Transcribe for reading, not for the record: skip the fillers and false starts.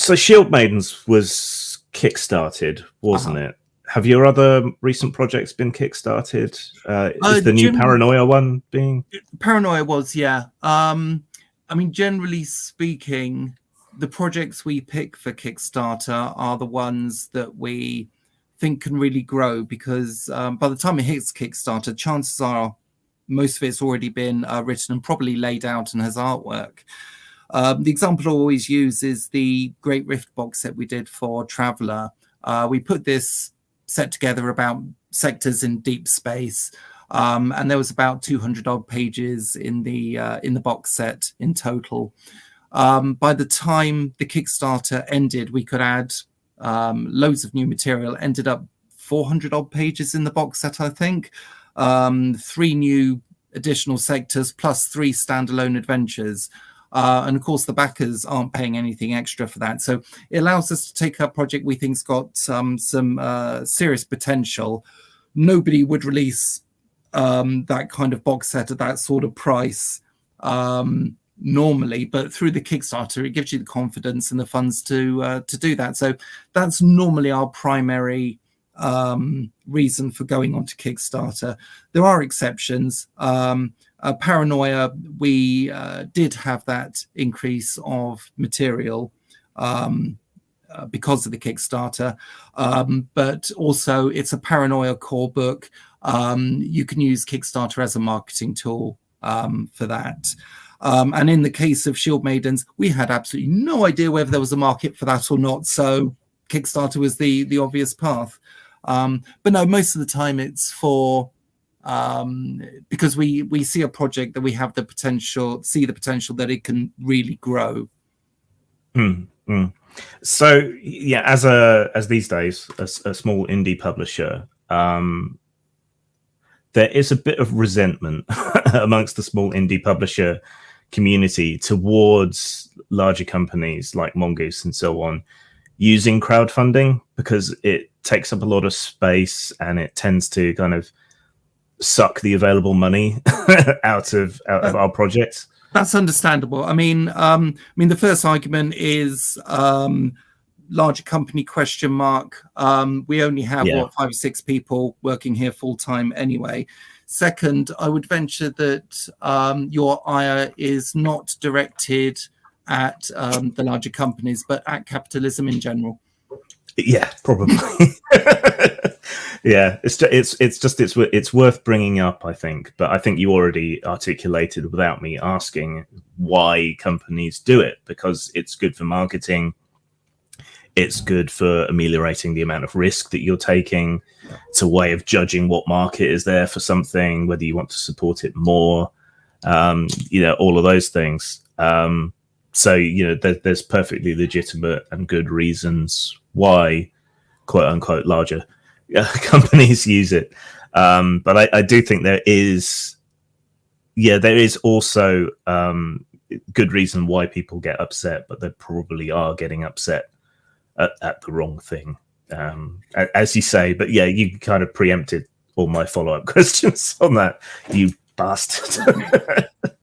So Shield Maidens was kickstarted, wasn't it? Have your other recent projects been kickstarted? Is the new Paranoia one being? Paranoia was, yeah. I mean, generally speaking, the projects we pick for Kickstarter are the ones that we think can really grow, because by the time it hits Kickstarter, chances are most of it's already been written and probably laid out and has artwork. The example I always use is the Great Rift box set we did for Traveller. We put this set together about sectors in deep space, and there was about 200 odd pages in the box set in total. By the time the Kickstarter ended, we could add loads of new material. Ended up 400 odd pages in the box set, I think. 3 new additional sectors plus 3 standalone adventures. And of course, the backers aren't paying anything extra for that. So it allows us to take a project we think's got some serious potential. Nobody would release that kind of box set at that sort of price normally, but through the Kickstarter, it gives you the confidence and the funds to do that. So that's normally our primary reason for going on to Kickstarter. There are exceptions. Paranoia, we did have that increase of material because of the Kickstarter, but also it's a Paranoia core book. You can use Kickstarter as a marketing tool for that. And in the case of Shield Maidens, we had absolutely no idea whether there was a market for that or not, so Kickstarter was the obvious path. But no, most of the time it's for because we see a project that we have the potential that it can really grow. So yeah, as these days a small indie publisher, there is a bit of resentment amongst the small indie publisher community towards larger companies like Mongoose and so on using crowdfunding, because it takes up a lot of space and it tends to kind of suck the available money out of our projects. That's understandable. I mean, the first argument is larger company ? We only have 5 or 6 people working here full time anyway. Second, I would venture that your ire is not directed at the larger companies, but at capitalism in general. Yeah, probably. Yeah, it's worth bringing up, I think. But I think you already articulated without me asking why companies do it, because it's good for marketing. It's good for ameliorating the amount of risk that you're taking. It's a way of judging what market is there for something, whether you want to support it more, all of those things. So, there's perfectly legitimate and good reasons why, quote unquote, larger companies use it. But I do think there is also good reason why people get upset, but they probably are getting upset at the wrong thing, as you say. But yeah, you kind of preempted all my follow-up questions on that, you bastard.